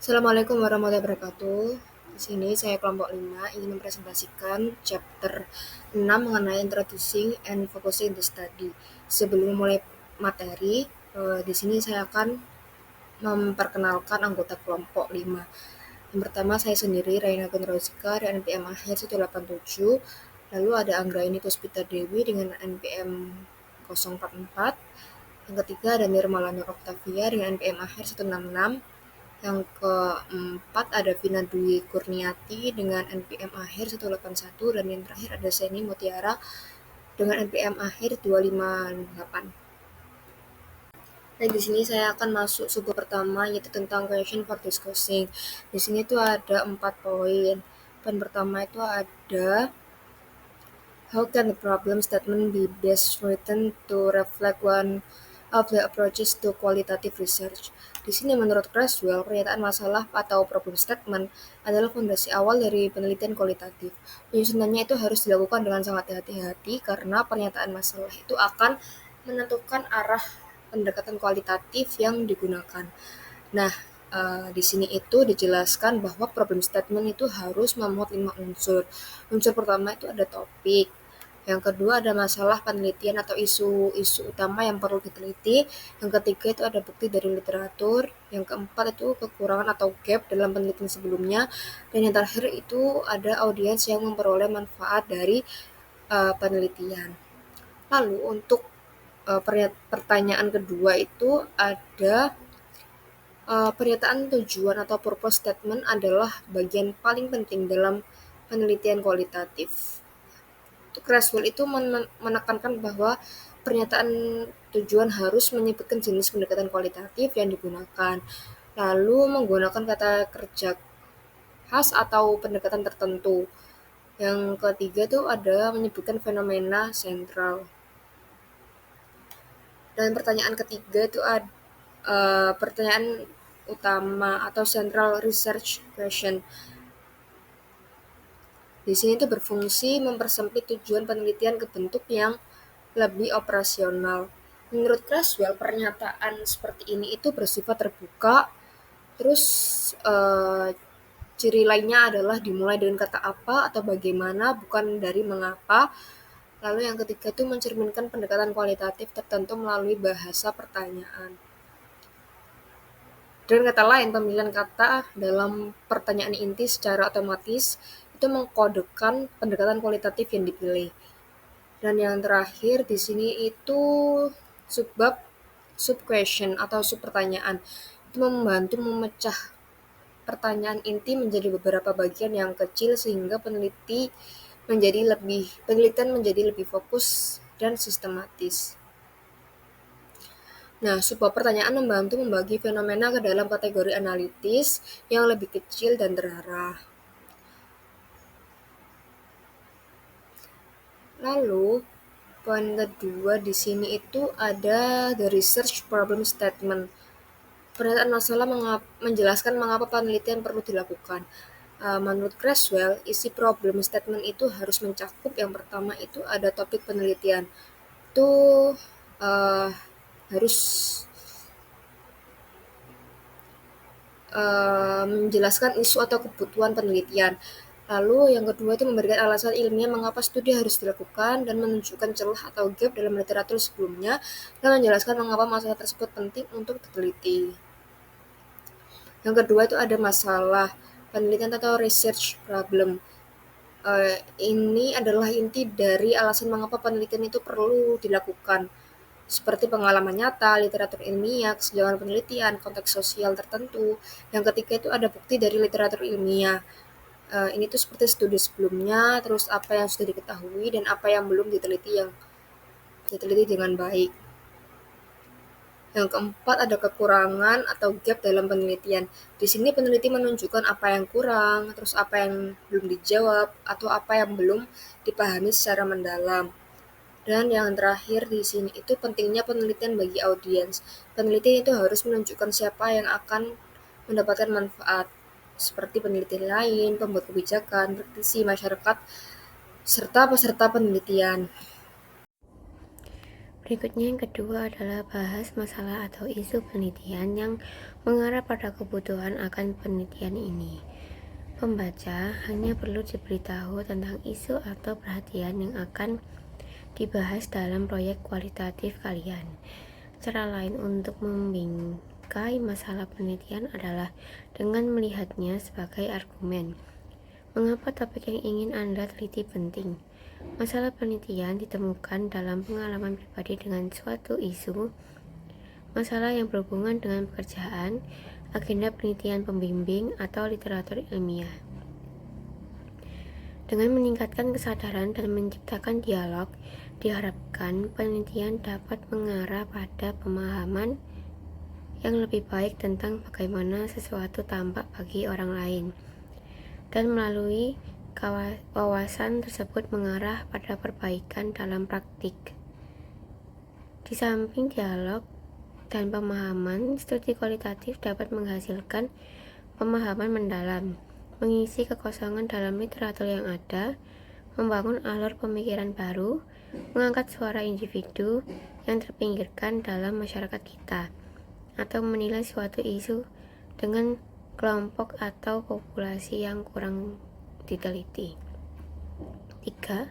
Assalamualaikum warahmatullahi wabarakatuh. Di sini saya kelompok 5 ingin mempresentasikan chapter 6 mengenai introducing and focusing the study. Sebelum mulai materi, di sini saya akan memperkenalkan anggota kelompok 5. Yang pertama saya sendiri, Raina Gunrozika dengan NPM akhir 187. Lalu ada Anggraini Puspita Dewi dengan NPM 044. Yang ketiga ada Nirmala Nur Oktavia dengan NPM akhir 166. Yang keempat ada Vina Dwi Kurniati dengan NPM akhir 181 dan yang terakhir ada Seni Mutiara dengan NPM akhir 258. Nah, di sini saya akan masuk sub pertama yaitu tentang question for discussing. Di sini tuh ada 4 poin. Poin pertama itu ada how can the problem statement be best written to reflect one of the approaches to qualitative research. Di sini menurut Creswell, pernyataan masalah atau problem statement adalah fondasi awal dari penelitian kualitatif. Penyusunannya itu harus dilakukan dengan sangat hati-hati karena pernyataan masalah itu akan menentukan arah pendekatan kualitatif yang digunakan. Nah, di sini itu dijelaskan bahwa problem statement itu harus memuat 5 unsur. Unsur pertama itu ada topik, yang kedua ada masalah penelitian atau isu utama yang perlu diteliti, yang ketiga itu ada bukti dari literatur, yang keempat itu kekurangan atau gap dalam penelitian sebelumnya, dan yang terakhir itu ada audiens yang memperoleh manfaat dari penelitian. Lalu untuk pertanyaan kedua itu ada pernyataan tujuan atau purpose statement adalah bagian paling penting dalam penelitian kualitatif. Creswell itu menekankan bahwa pernyataan tujuan harus menyebutkan jenis pendekatan kualitatif yang digunakan, lalu menggunakan kata kerja khas atau pendekatan tertentu. Yang ketiga itu ada menyebutkan fenomena sentral. Dan pertanyaan ketiga itu ada pertanyaan utama atau central research question. Di sini itu berfungsi mempersempit tujuan penelitian ke bentuk yang lebih operasional. Menurut Creswell, pernyataan seperti ini itu bersifat terbuka. Terus ciri lainnya adalah dimulai dengan kata apa atau bagaimana, bukan dari mengapa. Lalu yang ketiga itu mencerminkan pendekatan kualitatif tertentu melalui bahasa pertanyaan. Dengan kata lain, pemilihan kata dalam pertanyaan inti secara otomatis itu mengkodekan pendekatan kualitatif yang dipilih. Dan yang terakhir di sini itu subbab sub question atau sub pertanyaan. Itu membantu memecah pertanyaan inti menjadi beberapa bagian yang kecil sehingga penelitian menjadi lebih fokus dan sistematis. Nah, sebuah pertanyaan membantu membagi fenomena ke dalam kategori analitis yang lebih kecil dan terarah. Lalu, poin kedua di sini itu ada the research problem statement. Pernyataan masalah menjelaskan mengapa penelitian perlu dilakukan. Menurut Creswell, isi problem statement itu harus mencakup yang pertama itu ada topik penelitian. Itu harus menjelaskan isu atau kebutuhan penelitian. Lalu yang kedua itu memberikan alasan ilmiah mengapa studi harus dilakukan dan menunjukkan celah atau gap dalam literatur sebelumnya dan menjelaskan mengapa masalah tersebut penting untuk diteliti. Yang kedua itu ada masalah penelitian atau research problem. Ini adalah inti dari alasan mengapa penelitian itu perlu dilakukan, seperti pengalaman nyata, literatur ilmiah, kesejauhan penelitian, konteks sosial tertentu. Yang ketiga itu ada bukti dari literatur ilmiah. Ini tuh seperti studi sebelumnya, terus apa yang sudah diketahui dan apa yang belum diteliti dengan baik. Yang keempat ada kekurangan atau gap dalam penelitian. Di sini peneliti menunjukkan apa yang kurang, terus apa yang belum dijawab, atau apa yang belum dipahami secara mendalam. Dan yang terakhir di sini itu pentingnya penelitian bagi audiens. Peneliti itu harus menunjukkan siapa yang akan mendapatkan manfaat, seperti peneliti lain, pembuat kebijakan, praktisi, masyarakat, serta peserta penelitian. Berikutnya yang kedua adalah bahas masalah atau isu penelitian yang mengarah pada kebutuhan akan penelitian ini. Pembaca hanya perlu diberitahu tentang isu atau perhatian yang akan dibahas dalam proyek kualitatif kalian. Cara lain untuk membingkai masalah penelitian adalah dengan melihatnya sebagai argumen. Mengapa topik yang ingin Anda teliti penting? Masalah penelitian ditemukan dalam pengalaman pribadi dengan suatu isu, masalah yang berhubungan dengan pekerjaan, agenda penelitian pembimbing, atau literatur ilmiah. Dengan meningkatkan kesadaran dan menciptakan dialog, diharapkan penelitian dapat mengarah pada pemahaman yang lebih baik tentang bagaimana sesuatu tampak bagi orang lain, dan melalui wawasan tersebut mengarah pada perbaikan dalam praktik. Di samping dialog dan pemahaman, studi kualitatif dapat menghasilkan pemahaman mendalam, mengisi kekosongan dalam literatur yang ada, membangun alur pemikiran baru, mengangkat suara individu yang terpinggirkan dalam masyarakat kita, atau menilai suatu isu dengan kelompok atau populasi yang kurang diteliti. 3.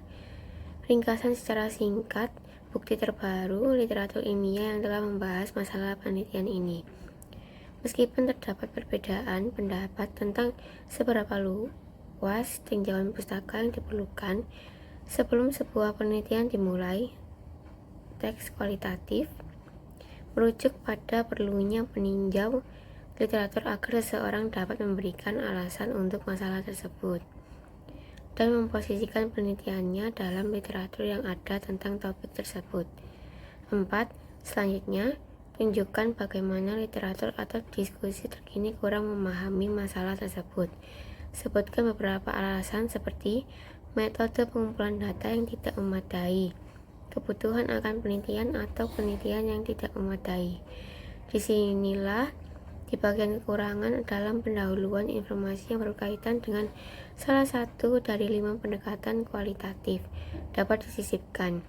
Ringkasan secara singkat bukti terbaru literatur ilmiah yang telah membahas masalah penelitian ini. Meskipun terdapat perbedaan pendapat tentang seberapa luas tinjauan pustaka yang diperlukan sebelum sebuah penelitian dimulai, teks kualitatif merujuk pada perlunya meninjau literatur agar seseorang dapat memberikan alasan untuk masalah tersebut dan memposisikan penelitiannya dalam literatur yang ada tentang topik tersebut. 4. Selanjutnya, tunjukkan bagaimana literatur atau diskusi terkini kurang memahami masalah tersebut. Sebutkan beberapa alasan seperti metode pengumpulan data yang tidak memadai, kebutuhan akan penelitian atau penelitian yang tidak memadai. Disinilah di bagian kekurangan dalam pendahuluan informasi yang berkaitan dengan salah satu dari 5 pendekatan kualitatif dapat disisipkan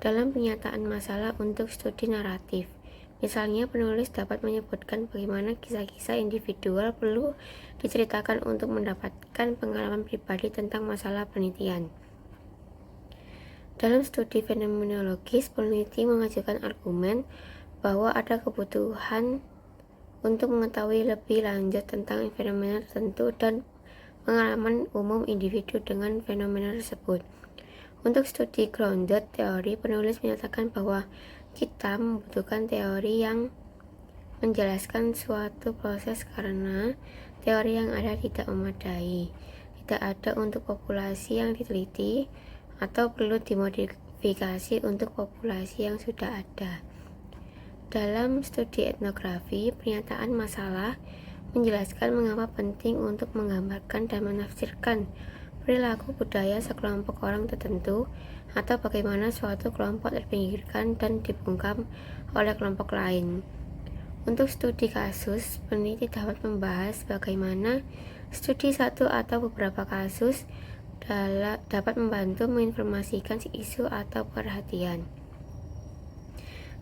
dalam penyataan masalah untuk studi naratif. Misalnya, penulis dapat menyebutkan bagaimana kisah-kisah individual perlu diceritakan untuk mendapatkan pengalaman pribadi tentang masalah penelitian. Dalam studi fenomenologis, peneliti mengajukan argumen bahwa ada kebutuhan untuk mengetahui lebih lanjut tentang fenomena tertentu dan pengalaman umum individu dengan fenomena tersebut. Untuk studi grounded teori, penulis menyatakan bahwa kita membutuhkan teori yang menjelaskan suatu proses karena teori yang ada tidak memadai, tidak ada untuk populasi yang diteliti, atau perlu dimodifikasi untuk populasi yang sudah ada. Dalam studi etnografi, pernyataan masalah menjelaskan mengapa penting untuk menggambarkan dan menafsirkan perilaku budaya sekelompok orang tertentu atau bagaimana suatu kelompok terpinggirkan dan dibungkam oleh kelompok lain. Untuk studi kasus, peneliti dapat membahas bagaimana studi satu atau beberapa kasus dapat membantu menginformasikan isu atau perhatian.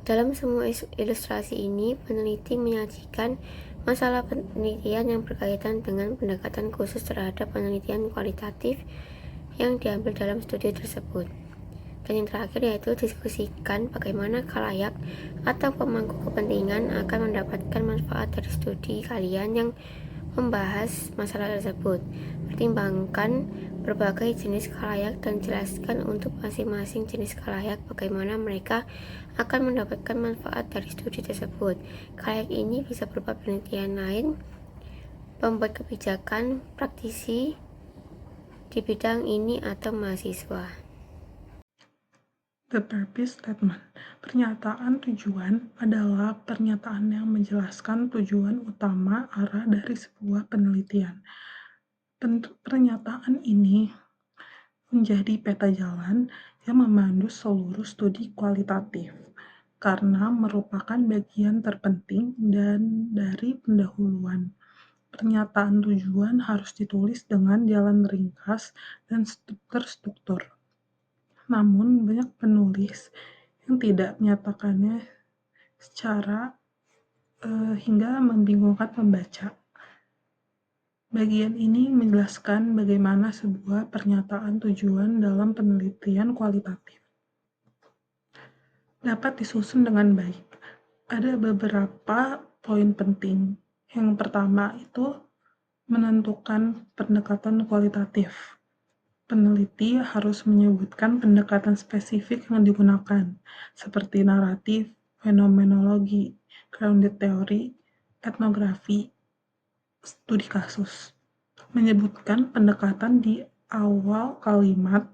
Dalam semua ilustrasi ini, peneliti menyajikan masalah penelitian yang berkaitan dengan pendekatan khusus terhadap penelitian kualitatif yang diambil dalam studi tersebut. Dan yang terakhir yaitu diskusikan bagaimana khalayak atau pemangku kepentingan akan mendapatkan manfaat dari studi kalian yang membahas masalah tersebut. Pertimbangkan berbagai jenis khalayak dan jelaskan untuk masing-masing jenis khalayak bagaimana mereka akan mendapatkan manfaat dari studi tersebut. Khalayak ini bisa berupa penelitian lain, pembuat kebijakan, praktisi di bidang ini, atau mahasiswa. The purpose statement. Pernyataan tujuan adalah pernyataan yang menjelaskan tujuan utama arah dari sebuah penelitian. Pernyataan ini menjadi peta jalan yang memandu seluruh studi kualitatif karena merupakan bagian terpenting dan dari pendahuluan. Pernyataan tujuan harus ditulis dengan jalan ringkas dan terstruktur. Namun, banyak penulis yang tidak menyatakannya secara hingga membingungkan pembaca. Bagian ini menjelaskan bagaimana sebuah pernyataan tujuan dalam penelitian kualitatif dapat disusun dengan baik. Ada beberapa poin penting. Yang pertama itu menentukan pendekatan kualitatif. Peneliti harus menyebutkan pendekatan spesifik yang digunakan, seperti naratif, fenomenologi, grounded theory, etnografi, studi kasus. Menyebutkan pendekatan di awal kalimat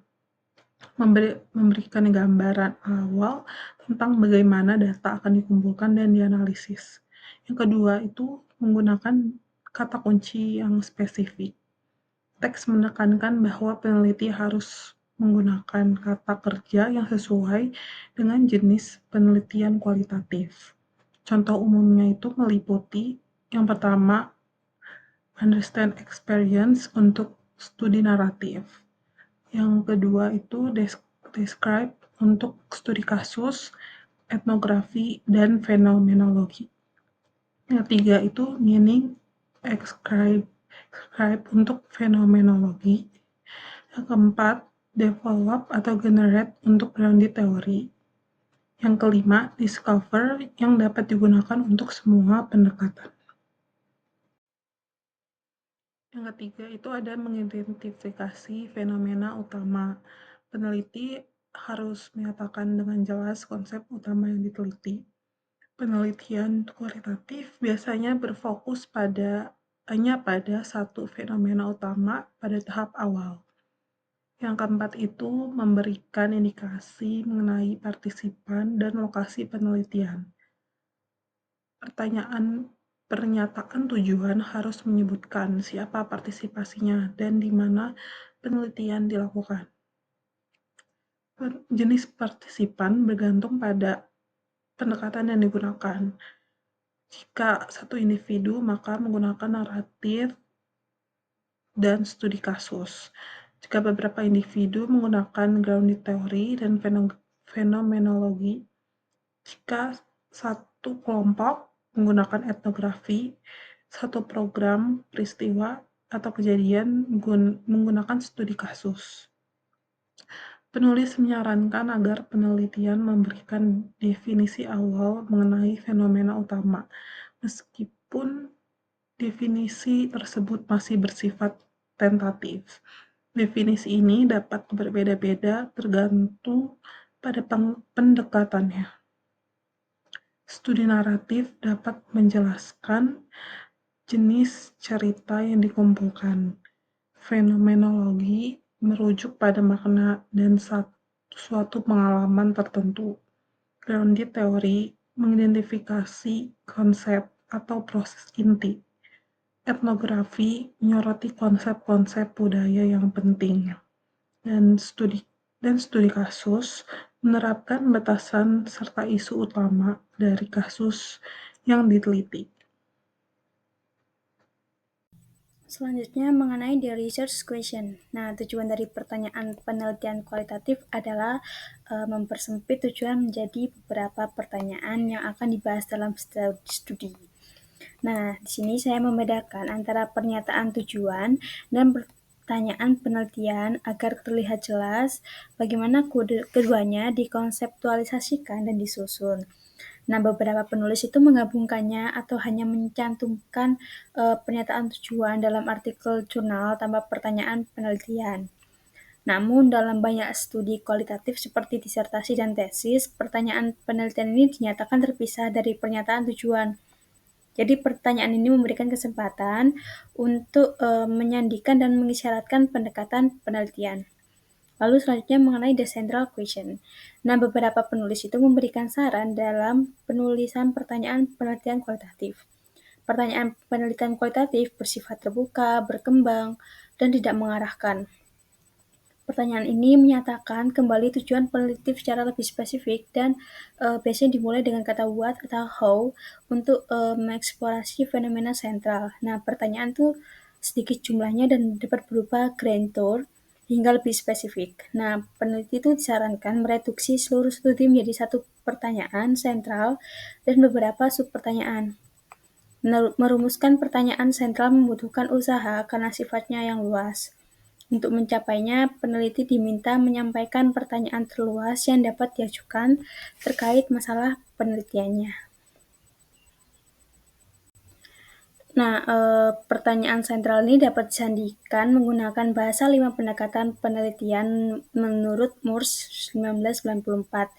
memberikan gambaran awal tentang bagaimana data akan dikumpulkan dan dianalisis. Yang kedua itu menggunakan kata kunci yang spesifik. Teks menekankan bahwa peneliti harus menggunakan kata kerja yang sesuai dengan jenis penelitian kualitatif. Contoh umumnya itu meliputi yang pertama, understand experience untuk studi naratif. Yang kedua itu describe untuk studi kasus, etnografi, dan fenomenologi. Yang ketiga itu meaning ascribe untuk fenomenologi. Yang keempat, develop atau generate untuk grounded theory. Yang kelima, discover yang dapat digunakan untuk semua pendekatan. Yang ketiga itu ada mengidentifikasi fenomena utama. Peneliti harus menyatakan dengan jelas konsep utama yang diteliti. Penelitian kualitatif biasanya berfokus hanya pada satu fenomena utama pada tahap awal. Yang keempat itu memberikan indikasi mengenai partisipan dan lokasi penelitian. Pernyataan tujuan harus menyebutkan siapa partisipasinya dan di mana penelitian dilakukan. Jenis partisipan bergantung pada pendekatan yang digunakan. Jika satu individu, maka menggunakan naratif dan studi kasus. Jika beberapa individu menggunakan grounded theory dan fenomenologi. Jika satu kelompok menggunakan etnografi, satu program peristiwa atau kejadian menggunakan studi kasus. Penulis menyarankan agar penelitian memberikan definisi awal mengenai fenomena utama, meskipun definisi tersebut masih bersifat tentatif. Definisi ini dapat berbeda-beda tergantung pada pendekatannya. Studi naratif dapat menjelaskan jenis cerita yang dikumpulkan. Fenomenologi merujuk pada makna dan suatu pengalaman tertentu. Grounded theory mengidentifikasi konsep atau proses inti. Etnografi menyoroti konsep-konsep budaya yang penting. Dan studi kasus menerapkan batasan serta isu utama dari kasus yang diteliti. Selanjutnya mengenai the research question. Nah, tujuan dari pertanyaan penelitian kualitatif adalah mempersempit tujuan menjadi beberapa pertanyaan yang akan dibahas dalam studi. Nah, di sini saya membedakan antara pernyataan tujuan dan pertanyaan penelitian agar terlihat jelas bagaimana keduanya dikonseptualisasikan dan disusun. Nah, beberapa penulis itu menggabungkannya atau hanya mencantumkan pernyataan tujuan dalam artikel jurnal tanpa pertanyaan penelitian. Namun, dalam banyak studi kualitatif seperti disertasi dan tesis, pertanyaan penelitian ini dinyatakan terpisah dari pernyataan tujuan. Jadi, pertanyaan ini memberikan kesempatan untuk menyandikan dan mengisyaratkan pendekatan penelitian. Lalu selanjutnya mengenai the central question. Nah, beberapa penulis itu memberikan saran dalam penulisan pertanyaan penelitian kualitatif. Pertanyaan penelitian kualitatif bersifat terbuka, berkembang, dan tidak mengarahkan. Pertanyaan ini menyatakan kembali tujuan peneliti secara lebih spesifik dan biasanya dimulai dengan kata what atau how untuk mengeksplorasi fenomena sentral. Nah, pertanyaan itu sedikit jumlahnya dan dapat berupa grand tour hingga lebih spesifik. Nah, peneliti itu disarankan mereduksi seluruh studi menjadi satu pertanyaan sentral dan beberapa subpertanyaan. Merumuskan pertanyaan sentral membutuhkan usaha karena sifatnya yang luas. Untuk mencapainya, peneliti diminta menyampaikan pertanyaan terluas yang dapat diajukan terkait masalah penelitiannya. Nah, pertanyaan sentral ini dapat disandikan menggunakan bahasa 5 pendekatan penelitian menurut Morse 1994,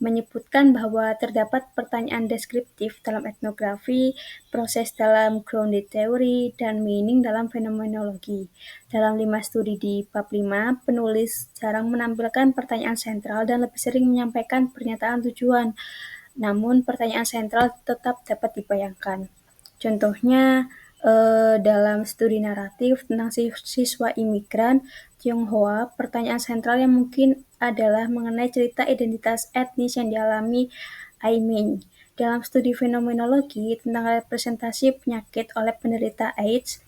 menyebutkan bahwa terdapat pertanyaan deskriptif dalam etnografi, proses dalam grounded theory, dan meaning dalam fenomenologi. Dalam 5 studi di bab 5, penulis jarang menampilkan pertanyaan sentral dan lebih sering menyampaikan pernyataan tujuan, namun pertanyaan sentral tetap dapat dibayangkan. Contohnya, dalam studi naratif tentang siswa imigran Tionghoa, pertanyaan sentral yang mungkin adalah mengenai cerita identitas etnis yang dialami Aiming. Dalam studi fenomenologi tentang representasi penyakit oleh penderita AIDS,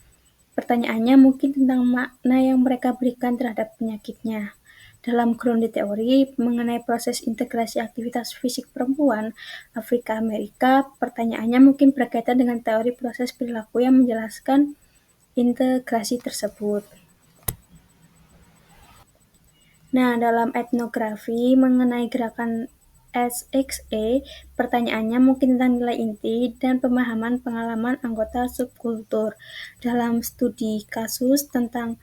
pertanyaannya mungkin tentang makna yang mereka berikan terhadap penyakitnya. Dalam grounded teori mengenai proses integrasi aktivitas fisik perempuan Afrika Amerika, pertanyaannya mungkin berkaitan dengan teori proses perilaku yang menjelaskan integrasi tersebut. Nah, dalam etnografi mengenai gerakan SXE, pertanyaannya mungkin tentang nilai inti dan pemahaman pengalaman anggota subkultur. Dalam studi kasus tentang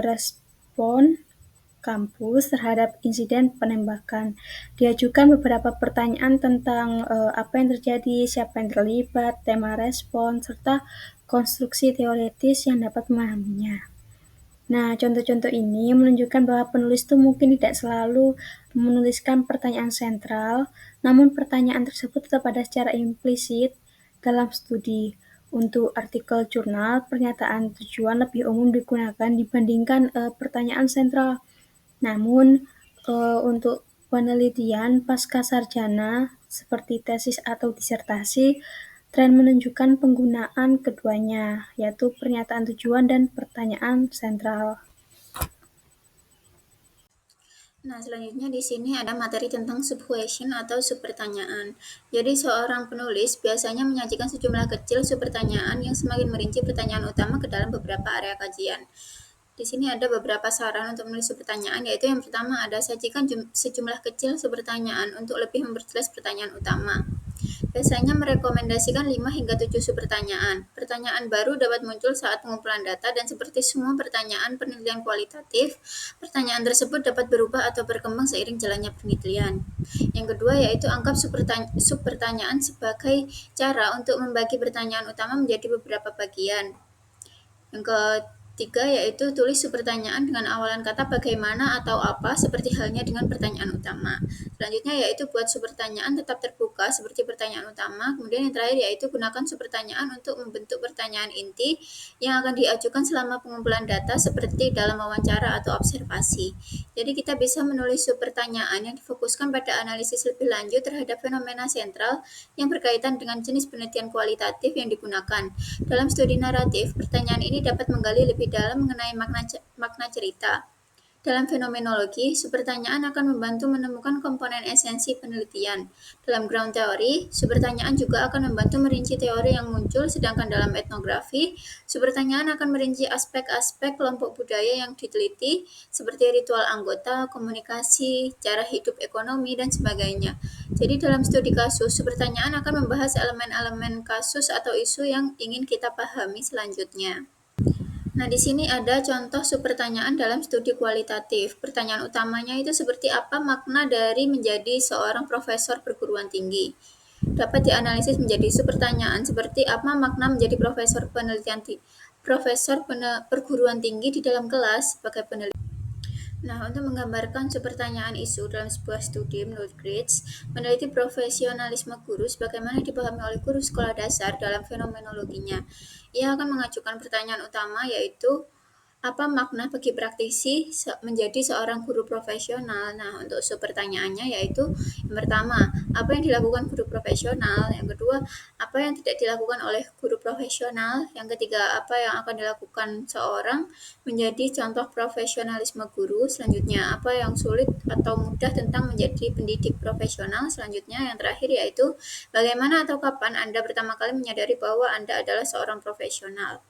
respon kampus terhadap insiden penembakan. Diajukan beberapa pertanyaan tentang apa yang terjadi, siapa yang terlibat, tema respon, serta konstruksi teoritis yang dapat memahaminya. Nah, contoh-contoh ini menunjukkan bahwa penulis itu mungkin tidak selalu menuliskan pertanyaan sentral, namun pertanyaan tersebut tetap ada secara implisit dalam studi. Untuk artikel jurnal, pernyataan tujuan lebih umum digunakan dibandingkan pertanyaan sentral. Namun, untuk penelitian pascasarjana seperti tesis atau disertasi, tren menunjukkan penggunaan keduanya, yaitu pernyataan tujuan dan pertanyaan sentral. Nah, selanjutnya di sini ada materi tentang subquestion atau subpertanyaan. Jadi, seorang penulis biasanya menyajikan sejumlah kecil subpertanyaan yang semakin merinci pertanyaan utama ke dalam beberapa area kajian. Di sini ada beberapa saran untuk menulis subpertanyaan, yaitu yang pertama ada sajikan sejumlah kecil subpertanyaan untuk lebih memperjelas pertanyaan utama. Biasanya merekomendasikan 5 hingga 7 subpertanyaan. Pertanyaan baru dapat muncul saat pengumpulan data dan seperti semua pertanyaan penelitian kualitatif, pertanyaan tersebut dapat berubah atau berkembang seiring jalannya penelitian. Yang kedua yaitu anggap subpertanyaan sebagai cara untuk membagi pertanyaan utama menjadi beberapa bagian. Yang ketiga yaitu tulis subpertanyaan dengan awalan kata bagaimana atau apa seperti halnya dengan pertanyaan utama. Selanjutnya yaitu buat subpertanyaan tetap terbuka seperti pertanyaan utama. Kemudian yang terakhir yaitu gunakan subpertanyaan untuk membentuk pertanyaan inti yang akan diajukan selama pengumpulan data seperti dalam wawancara atau observasi. Jadi kita bisa menulis subpertanyaan yang difokuskan pada analisis lebih lanjut terhadap fenomena sentral yang berkaitan dengan jenis penelitian kualitatif yang digunakan. Dalam studi naratif, pertanyaan ini dapat menggali lebih dalam mengenai makna cerita. Dalam fenomenologi, subpertanyaan akan membantu menemukan komponen esensi penelitian. Dalam ground theory, subpertanyaan juga akan membantu merinci teori yang muncul, sedangkan dalam etnografi, subpertanyaan akan merinci aspek-aspek kelompok budaya yang diteliti, seperti ritual anggota, komunikasi, cara hidup ekonomi, dan sebagainya. Jadi dalam studi kasus, subpertanyaan akan membahas elemen-elemen kasus atau isu yang ingin kita pahami selanjutnya. Nah, di sini ada contoh subpertanyaan dalam studi kualitatif. Pertanyaan utamanya itu seperti apa makna dari menjadi seorang profesor perguruan tinggi. Dapat dianalisis menjadi subpertanyaan seperti apa makna menjadi profesor perguruan tinggi di dalam kelas sebagai peneliti. Nah, untuk menggambarkan subpertanyaan isu dalam sebuah studi menurut Grids, meneliti profesionalisme guru sebagaimana dipahami oleh guru sekolah dasar dalam fenomenologinya. Ia akan mengajukan pertanyaan utama yaitu Apa makna bagi praktisi menjadi seorang guru profesional? Nah, untuk pertanyaannya yaitu yang pertama, apa yang dilakukan guru profesional? Yang kedua, apa yang tidak dilakukan oleh guru profesional? Yang ketiga, apa yang akan dilakukan seorang menjadi contoh profesionalisme guru? Selanjutnya, apa yang sulit atau mudah tentang menjadi pendidik profesional? Selanjutnya, yang terakhir yaitu bagaimana atau kapan Anda pertama kali menyadari bahwa Anda adalah seorang profesional?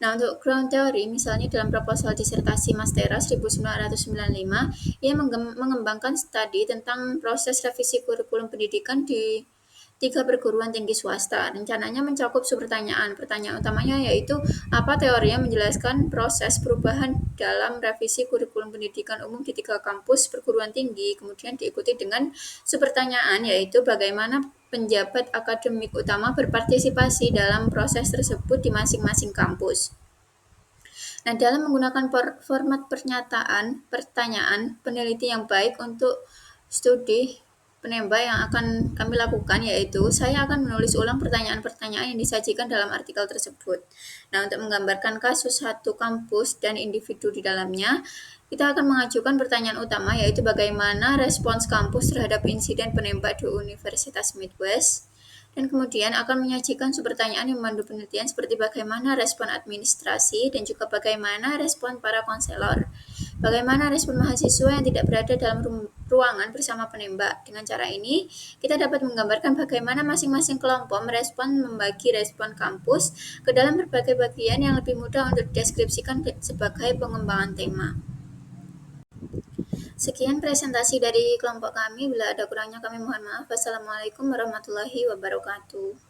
Nah, untuk ground theory, misalnya dalam proposal disertasi Mastera 1995, ia mengembangkan studi tentang proses revisi kurikulum pendidikan di 3 perguruan tinggi swasta. Rencananya mencakup pertanyaan. Pertanyaan utamanya yaitu apa teori yang menjelaskan proses perubahan dalam revisi kurikulum pendidikan umum di 3 kampus perguruan tinggi. Kemudian diikuti dengan pertanyaan yaitu bagaimana penjabat akademik utama berpartisipasi dalam proses tersebut di masing-masing kampus. Nah, dalam menggunakan format pertanyaan, peneliti yang baik untuk studi penembak yang akan kami lakukan yaitu saya akan menulis ulang pertanyaan-pertanyaan yang disajikan dalam artikel tersebut. Nah, untuk menggambarkan kasus satu kampus dan individu di dalamnya, kita akan mengajukan pertanyaan utama yaitu bagaimana respons kampus terhadap insiden penembak di Universitas Midwest. Dan kemudian akan menyajikan pertanyaan yang memandu penelitian seperti bagaimana respon administrasi dan juga bagaimana respon para konselor. Bagaimana respon mahasiswa yang tidak berada dalam ruangan bersama penembak. Dengan cara ini, kita dapat menggambarkan bagaimana masing-masing kelompok membagi respon kampus ke dalam berbagai bagian yang lebih mudah untuk dideskripsikan sebagai pengembangan tema. Sekian presentasi dari kelompok kami. Bila ada kurangnya kami mohon maaf. Wassalamualaikum warahmatullahi wabarakatuh.